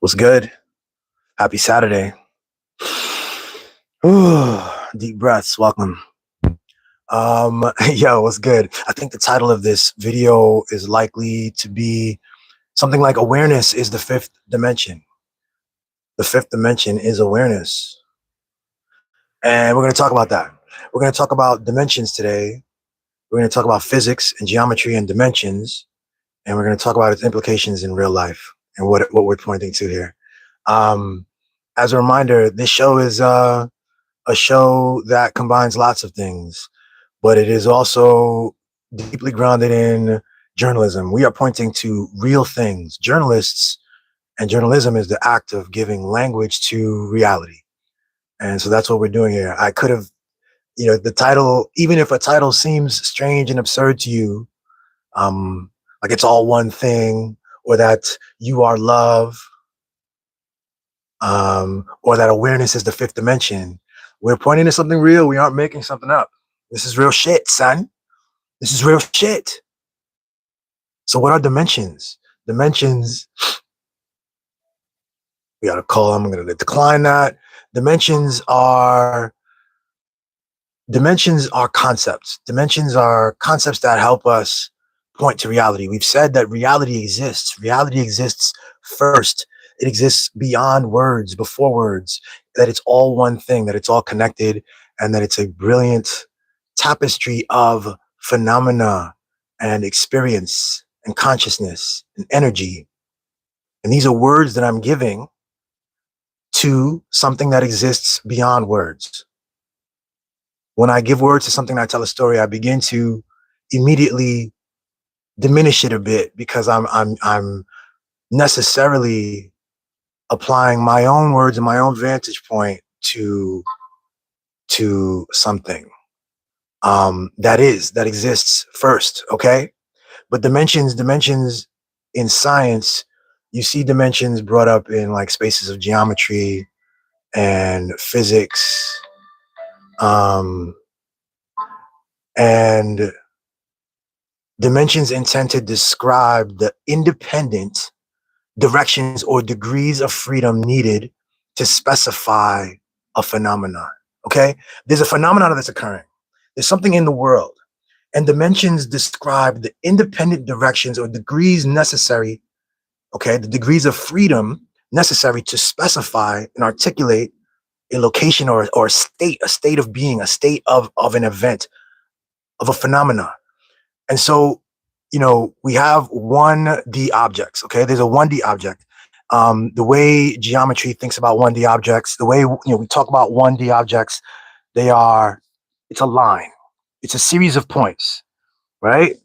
What's good? Happy Saturday. Ooh, deep breaths. Welcome. Yo, what's good? I think the title of this video is likely to be something like awareness is the fifth dimension. The fifth dimension is awareness. And we're going to talk about that. We're going to talk about dimensions today. We're going to talk about physics and geometry and dimensions. And we're going to talk about its implications in real life and what we're pointing to here. Um, as a reminder, this show is a show that combines lots of things, but it is also deeply grounded in journalism. We are pointing to real things. Journalists and journalism is the act of giving language to reality. And so that's what we're doing here. I could have, the title, even if a title seems strange and absurd to you, like it's all one thing, or that you are love, or that awareness is the fifth dimension. We're pointing to something real. We aren't making something up. This is real shit, son. This is real shit. So what are dimensions? Dimensions, we got a call. I'm going to decline that. Dimensions are concepts. Dimensions are concepts that help us point to reality. We've said that reality exists. Reality exists first. It exists beyond words, before words, that it's all one thing, that it's all connected, and that it's a brilliant tapestry of phenomena and experience and consciousness and energy. And these are words that I'm giving to something that exists beyond words. When I give words to something, I tell a story, I begin to immediately diminish it a bit because I'm necessarily applying my own words and my own vantage point to something that exists first. Okay, but dimensions in science, you see dimensions brought up in like spaces of geometry and physics, and dimensions intend to describe the independent directions or degrees of freedom needed to specify a phenomenon. Okay, there's a phenomenon that's occurring. There's something in the world, and dimensions describe the independent directions or degrees necessary. Okay, the degrees of freedom necessary to specify and articulate a location or a state of being, a state of an event, of a phenomenon. And so, we have 1D objects. Okay, there's a 1D object. The way geometry thinks about 1D objects, the way we talk about 1D objects, it's a line. It's a series of points, right?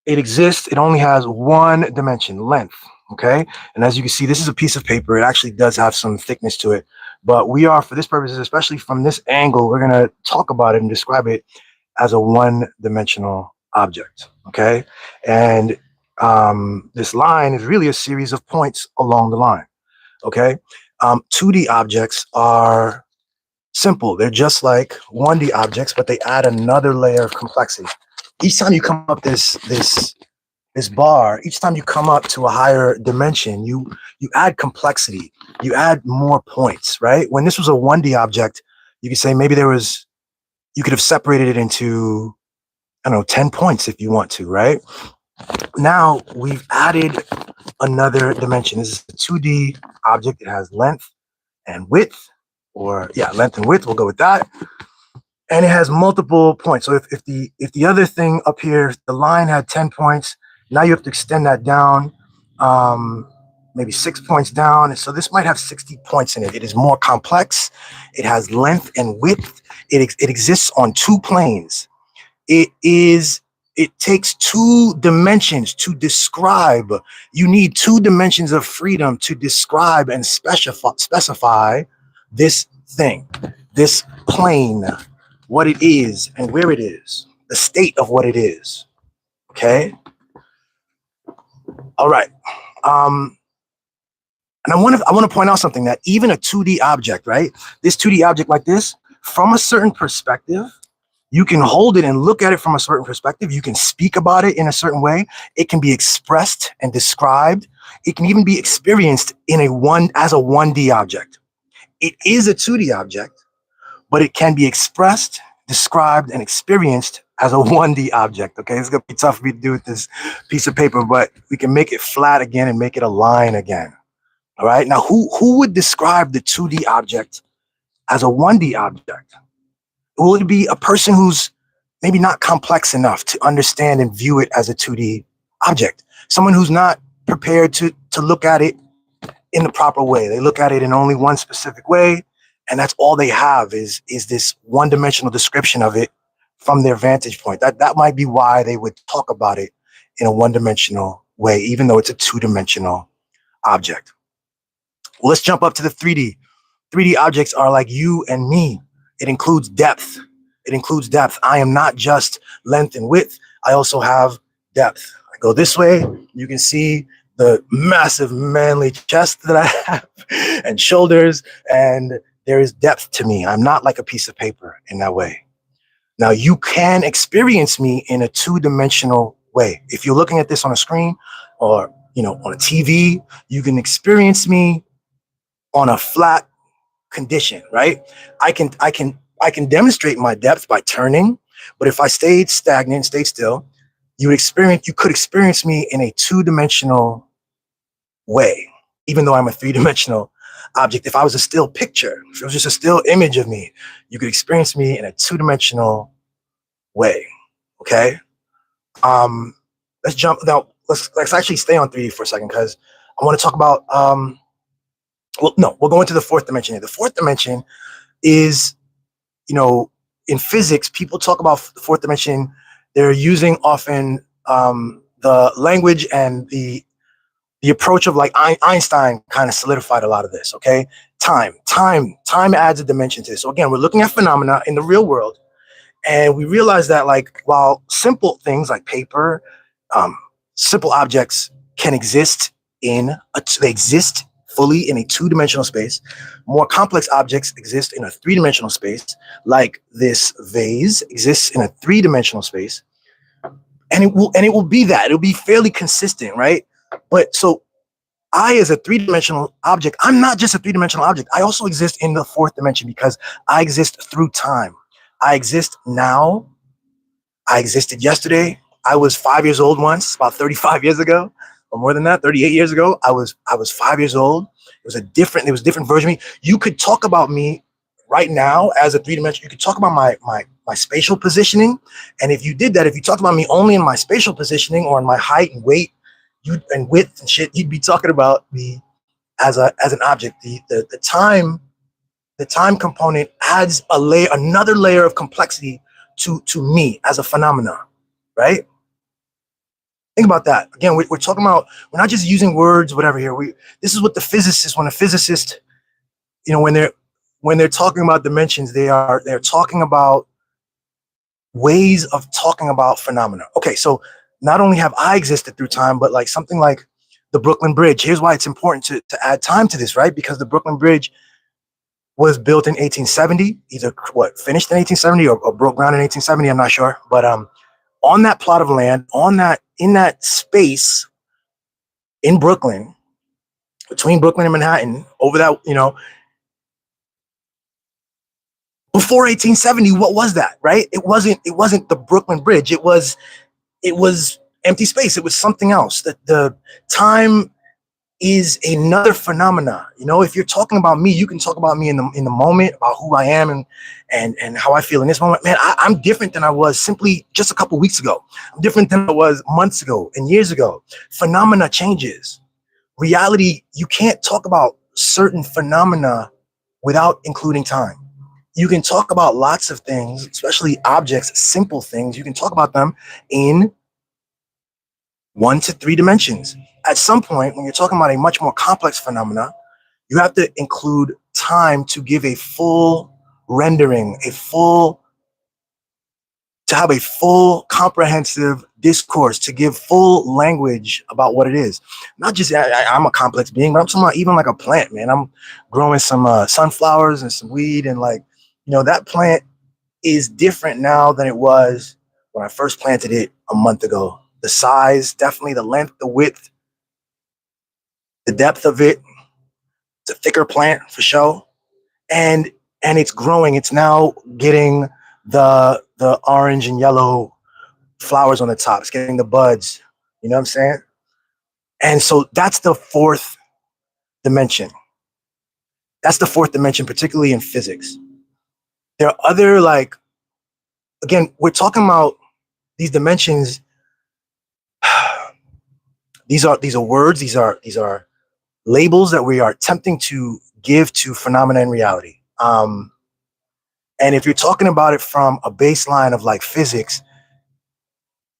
It exists. It only has one dimension, length. Okay, and as you can see, this is a piece of paper. It actually does have some thickness to it, but we are, for this purposes, especially from this angle, we're going to talk about it and describe it as a one-dimensional object. Okay, and this line is really a series of points along the line. Okay, 2D objects are simple. They're just like 1D objects, but they add another layer of complexity. Each time you come up this bar, each time you come up to a higher dimension, you add complexity, you add more points, right? When this was a 1D object, you could say maybe you could have separated it into, I don't know, 10 points if you want to, right? Now we've added another dimension. This is a 2D object. It has length and width, length and width, we'll go with that. And it has multiple points. So if the other thing up here, the line had 10 points, now you have to extend that down, maybe 6 points down. And so this might have 60 points in it. It is more complex. It has length and width. It exists on two planes. It takes two dimensions to describe. You need two dimensions of freedom to describe and specify this thing, this plane, what it is and where it is, the state of what it is. Okay. All right. And I want to point out something, that even a 2D object, right? This 2D object like this, from a certain perspective, You can hold it and look at it from a certain perspective. You can speak about it in a certain way. It can be expressed and described. It can even be experienced in as a 1D object. It is a 2D object, but it can be expressed, described, and experienced as a 1D object. Okay, it's gonna be tough for me to do with this piece of paper, but we can make it flat again and make it a line again. All right. Now, who would describe the 2D object as a 1D object? Will it be a person who's maybe not complex enough to understand and view it as a 2D object? Someone who's not prepared to look at it in the proper way. They look at it in only one specific way, and that's all they have is this one-dimensional description of it from their vantage point. That might be why they would talk about it in a one-dimensional way, even though it's a two-dimensional object. Well, let's jump up to the 3D. 3D objects are like you and me. It includes depth. It includes depth. I am not just length and width. I also have depth. I go this way. You can see the massive manly chest that I have and shoulders, and there is depth to me. I'm not like a piece of paper in that way. Now, you can experience me in a two-dimensional way. If you're looking at this on a screen or on a TV, you can experience me on a flat condition, right? I can demonstrate my depth by turning, but if I stayed stagnant, stayed still, you could experience me in a two-dimensional way, even though I'm a three-dimensional object. If I was a still picture, if it was just a still image of me, you could experience me in a two-dimensional way. Okay. Let's jump now. Let's actually stay on 3D for a second, because I want to talk about well, no, we'll go into the fourth dimension here. The fourth dimension is, in physics, people talk about the fourth dimension. They're using often the language and the approach of like Einstein kind of solidified a lot of this. Okay, time adds a dimension to this. So again, we're looking at phenomena in the real world, and we realize that like while simple things like paper, simple objects can exist they exist fully in a two-dimensional space. More complex objects exist in a three-dimensional space, like this vase exists in a three-dimensional space, and it will be that. It'll be fairly consistent, right? But so I, as a three-dimensional object, I'm not just a three-dimensional object. I also exist in the fourth dimension because I exist through time. I exist now. I existed yesterday. I was 5 years old once, about 35 years ago. Or more than that, 38 years ago, I was 5 years old. It was a different version of me. You could talk about me right now as a three-dimensional. You could talk about my spatial positioning. And if you did that, if you talked about me only in my spatial positioning or in my height and weight and width and shit, you'd be talking about me as an object. The time component adds another layer of complexity to me as a phenomenon, right? Think about that. Again, we're talking about, we're not just using words, whatever here. This is what when a physicist, when they're talking about dimensions, they're talking about ways of talking about phenomena. Okay, so not only have I existed through time, but like something like the Brooklyn Bridge. Here's why it's important to add time to this, right? Because the Brooklyn Bridge was built in 1870, either finished in 1870 or broke ground in 1870. I'm not sure, but on that plot of land, in that space in Brooklyn, between Brooklyn and Manhattan, over that, before 1870, what was that, right? It wasn't the Brooklyn Bridge. It was empty space. It was something else. The time is another phenomena. If you're talking about me, you can talk about me in the moment, about who I am and how I feel in this moment. Man, I'm different than I was simply just a couple weeks ago. I'm different than I was months ago and years ago. Phenomena changes. Reality, you can't talk about certain phenomena without including time. You can talk about lots of things, especially objects, simple things. You can talk about them in 1 to 3 dimensions. At some point, when you're talking about a much more complex phenomena, you have to include time to give a full rendering, to have a full comprehensive discourse, to give full language about what it is. Not just, I'm a complex being, but I'm talking about even like a plant, man. I'm growing some sunflowers and some weed, and like, that plant is different now than it was when I first planted it a month ago. The size, definitely the length, the width, the depth of it. It's a thicker plant for sure. And it's growing. It's now getting the orange and yellow flowers on the top. It's getting the buds. You know what I'm saying? And so that's the fourth dimension. That's the fourth dimension, particularly in physics. There are other, like, again, we're talking about these dimensions. These are words, these are labels that we are attempting to give to phenomena in reality. And if you're talking about it from a baseline of like physics,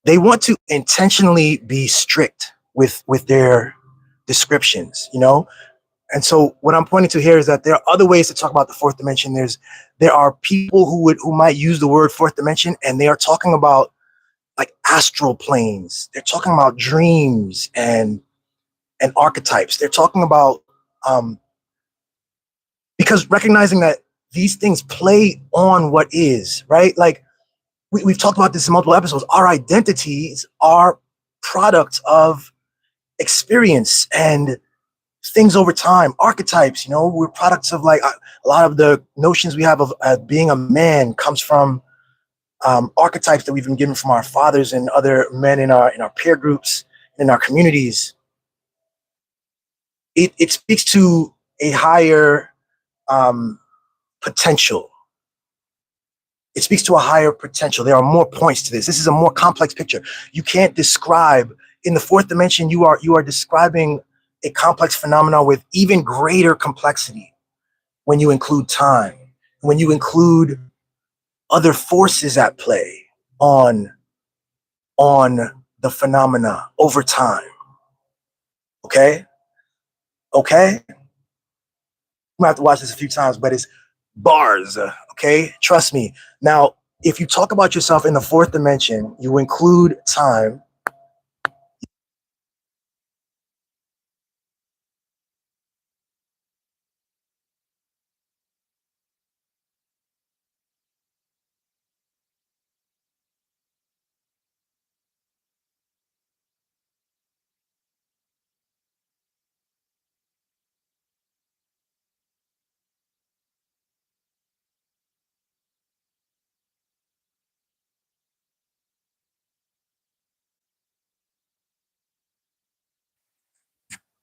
they want to intentionally be strict with their descriptions, you know. And so what I'm pointing to here is that there are other ways to talk about the fourth dimension. There are people who might use the word fourth dimension and they are talking about like astral planes. They're talking about dreams and archetypes. They're talking about um, because recognizing that these things play on what is, right? Like we've talked about this in multiple episodes. Our identities are products of experience and things over time. Archetypes, you know, we're products of like a lot of the notions we have of being a man comes from archetypes that we've been given from our fathers and other men in our peer groups, in our communities. It speaks to a higher um, potential. It speaks to a higher potential. There are more points to this. This is a more complex picture. You can't describe in the fourth dimension. You are describing a complex phenomenon with even greater complexity when you include time, when you include other forces at play on on the phenomena over time. Okay, okay. I'm gonna have to watch this a few times, but it's bars. Okay, trust me. Now, if you talk about yourself in the fourth dimension, you include time.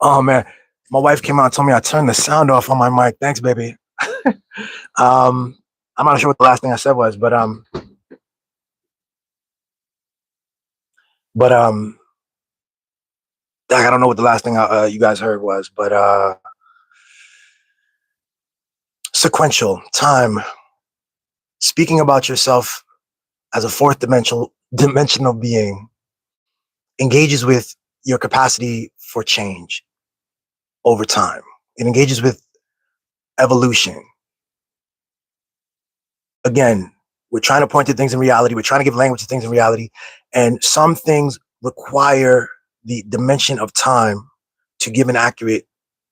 Oh man, my wife came out and told me I turned the sound off on my mic. Thanks, baby. um, I'm not sure what the last thing I said was, but I don't know what the last thing you guys heard was, but sequential time. Speaking about yourself as a fourth dimensional being engages with your capacity for change over time. It engages with evolution. Again, we're trying to point to things in reality. We're trying to give language to things in reality. And some things require the dimension of time to give an accurate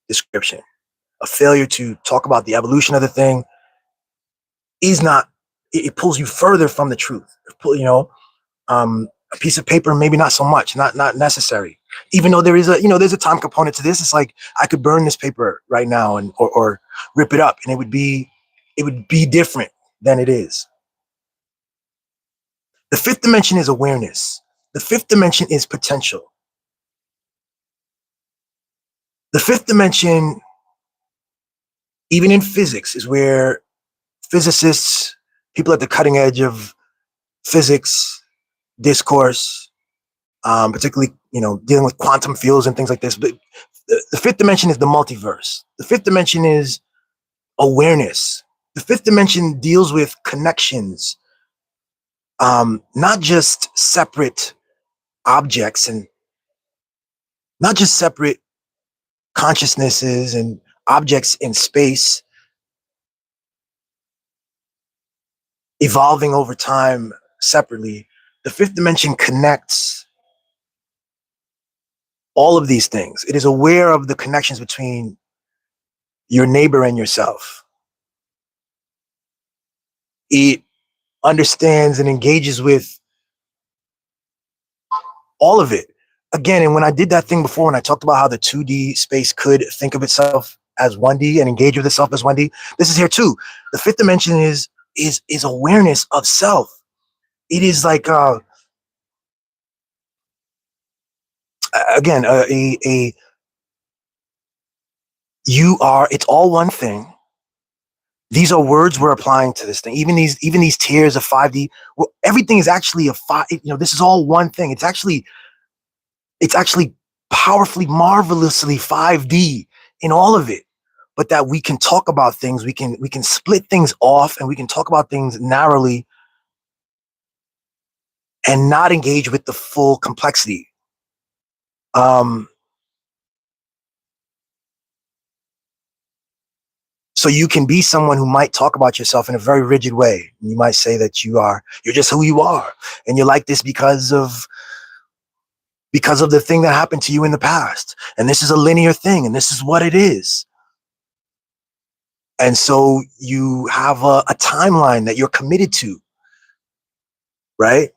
description. A failure to talk about the evolution of the thing is not, it pulls you further from the truth. You know, a piece of paper, maybe not so much, not necessary. Even though there is there's a time component to this. It's like I could burn this paper right now and or rip it up, and it would be different than it is. The fifth dimension is awareness. The fifth dimension is potential. The fifth dimension, even in physics, is where physicists, people at the cutting edge of physics discourse, particularly dealing with quantum fields and things like this. But the fifth dimension is the multiverse. The fifth dimension is awareness. The fifth dimension deals with connections, not just separate objects and not just separate consciousnesses and objects in space evolving over time separately. The fifth dimension connects all of these things. It is aware of the connections between your neighbor and yourself. It understands and engages with all of it. Again, and when I did that thing before, when I talked about how the 2D space could think of itself as 1D and engage with itself as 1D, this is here too. The fifth dimension is awareness of self. It is like again a you are. It's all one thing. These are words we're applying to this thing. Even these tiers of 5D. Well, everything is actually a five. This is all one thing. It's actually powerfully, marvelously 5D in all of it. But that we can talk about things, we can split things off, and we can talk about things narrowly and not engage with the full complexity. So you can be someone who might talk about yourself in a very rigid way. You might say that you're just who you are, and you're like this because of the thing that happened to you in the past. And this is a linear thing, and this is what it is. And so you have a timeline that you're committed to, right?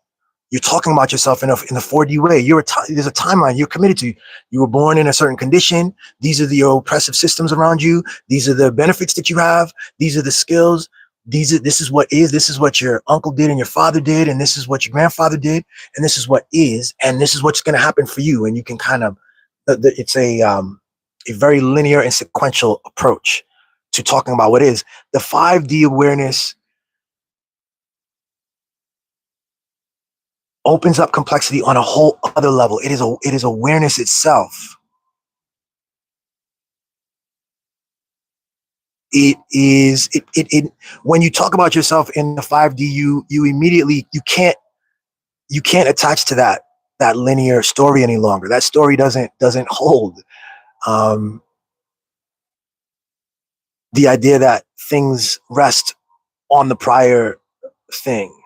You're talking about yourself in a 4D way. There's a timeline you're committed to. You were born in a certain condition. These are the oppressive systems around you. These are the benefits that you have. These are the skills. This is what is. This is what your uncle did and your father did, and this is what your grandfather did, and this is what is, and this is what's going to happen for you. And you can kind of, it's a very linear and sequential approach to talking about what is. The 5D awareness opens up complexity on a whole other level. It is awareness itself. It is it when you talk about yourself in the 5D, you immediately you can't attach to that linear story any longer. That story doesn't hold. The idea that things rest on the prior thing.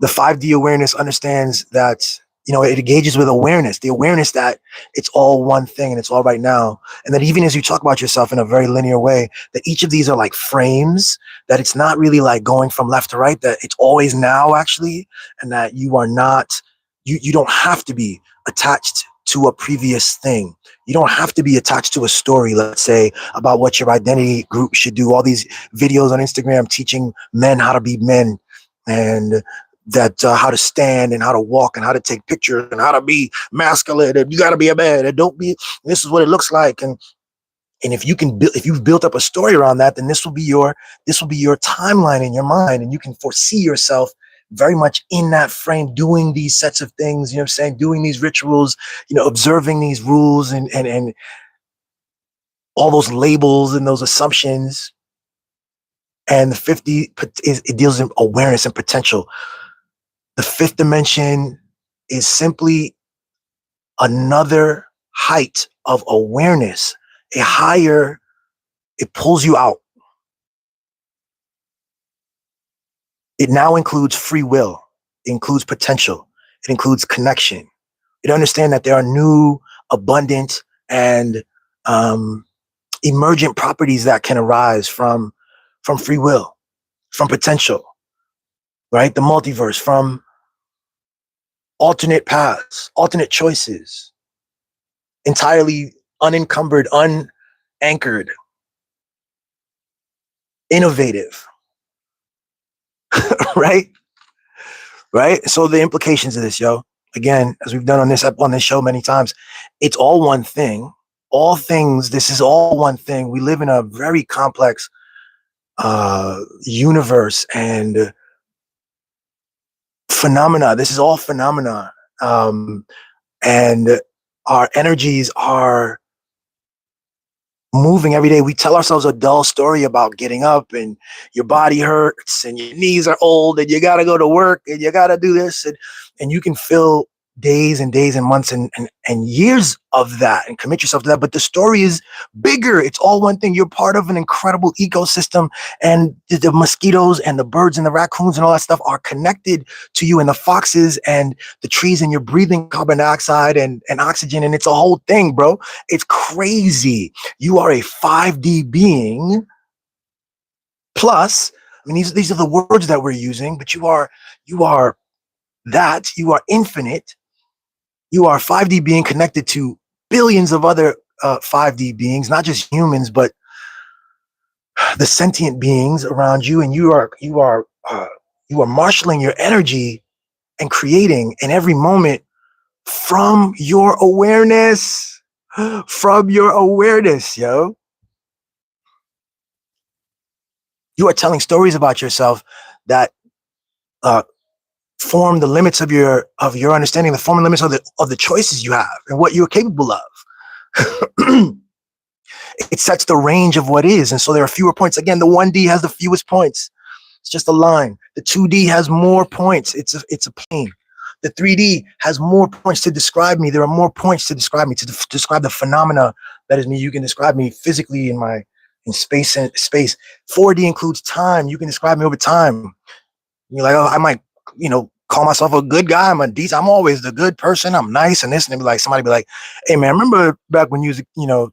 The 5D awareness understands that, it engages with awareness, the awareness that it's all one thing and it's all right now. And that even as you talk about yourself in a very linear way, that each of these are like frames, that it's not really like going from left to right, that it's always now actually, and that you are not, you don't have to be attached to a previous thing. You don't have to be attached to a story, let's say, about what your identity group should do. All these videos on Instagram teaching men how to be men, and that how to stand and how to walk and how to take pictures and how to be masculine, and you got to be a man and don't be, this is what it looks like. And if you've built up a story around that, then this will be your timeline in your mind, and you can foresee yourself very much in that frame, doing these sets of things, what I'm saying, doing these rituals, observing these rules and all those labels and those assumptions. And the 50 it deals in awareness and potential. The fifth dimension is simply another height of awareness, it pulls you out. It now includes free will, it includes potential, it includes connection. It understands that there are new, abundant, and emergent properties that can arise from free will, from potential, right? The multiverse, from alternate paths, alternate choices, entirely unencumbered, unanchored, innovative, right? Right. So the implications of this, again, as we've done on this show many times, it's all one thing. All things. This is all one thing. We live in a very complex universe and phenomena. This is all phenomena, and our energies are moving every day. We tell ourselves a dull story about getting up and your body hurts and your knees are old and you got to go to work and you got to do this. And you can fill days and days and months and years of that and commit yourself to that. But the story is bigger. It's all one thing. You're part of an incredible ecosystem, and the mosquitoes and the birds and the raccoons and all that stuff are connected to you, and the foxes and the trees, and you're breathing carbon dioxide and oxygen. And it's a whole thing, bro. It's crazy. You are a 5D being plus mean, these are the words that we're using, but you are that, you are infinite, you are 5D being connected to billions of other 5D beings, not just humans, but the sentient beings around you, and you are marshaling your energy and creating in every moment from your awareness, from your awareness, yo. You are telling stories about yourself that uh, form the limits of your understanding, the form and limits of the choices you have and what you're capable of. It sets the range of what is, and so there are fewer points. Again, the 1D has the fewest points. It's just a line. The 2D has more points. It's a plane. The 3D has more points to describe me. There are more points to describe me, to describe the phenomena that is me. You can describe me physically in space and space. 4D includes time. You can describe me over time. You're like, oh, I might, call myself a good guy. I'm always the good person. I'm nice and this, and somebody be like, hey man, remember back when you was,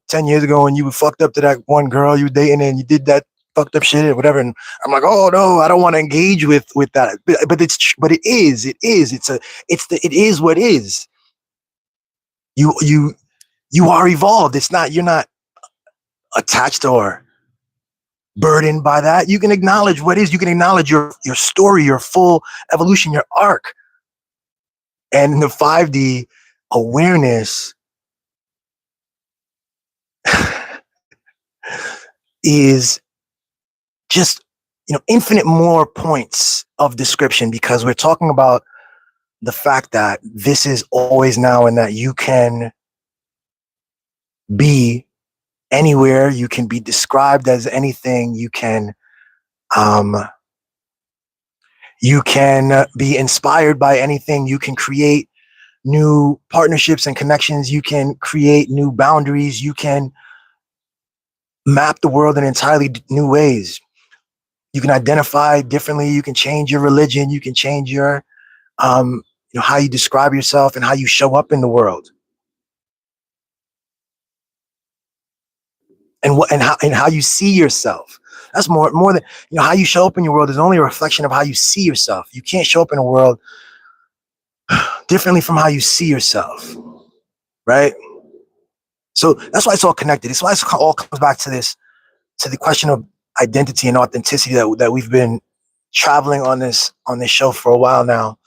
10 years ago when you were fucked up to that one girl you were dating and you did that fucked up shit or whatever. And I'm like, oh no, I don't want to engage with that. But it is what is. You you you are evolved. You're not attached or burdened by that. You can acknowledge what is. You can acknowledge your story, your full evolution, your arc. And the 5D awareness is just, infinite more points of description, because we're talking about the fact that this is always now, and that you can be anywhere, you can be described as anything, um, you can be inspired by anything, you can create new partnerships and connections, you can create new boundaries, you can map the world in entirely new ways. You can identify differently, you can change your religion, you can change your how you describe yourself and how you show up in the world, and how you see yourself. That's more than, how you show up in your world is only a reflection of how you see yourself. You can't show up in a world differently from how you see yourself, right? So that's why it's all connected. It's why it all comes back to the question of identity and authenticity that we've been traveling on this show for a while now.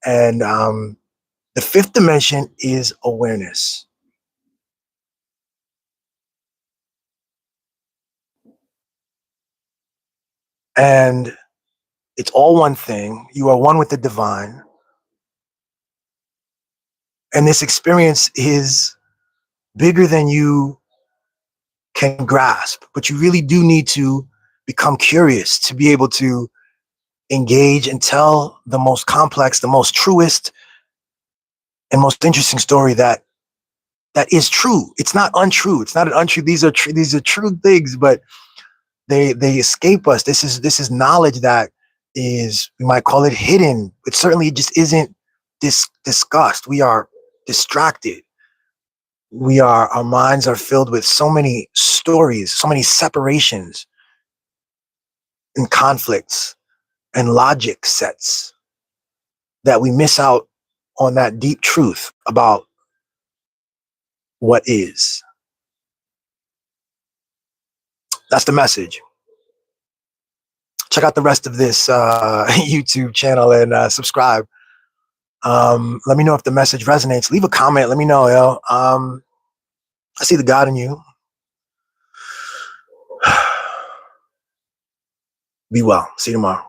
And the fifth dimension is awareness. And it's all one thing. You are one with the divine. And this experience is bigger than you can grasp, but you really do need to become curious to be able to engage and tell the most complex, the most truest, and most interesting story that is true. It's not untrue. It's not an untrue. These are true things, but they escape us. This is knowledge that is, we might call it hidden. It certainly just isn't discussed. We are distracted. Our minds are filled with so many stories, so many separations and conflicts and logic sets, that we miss out on that deep truth about what is. That's the message. Check out the rest of this YouTube channel and subscribe. Let me know if the message resonates. Leave a comment. Let me know, yo. I see the God in you. Be well. See you tomorrow.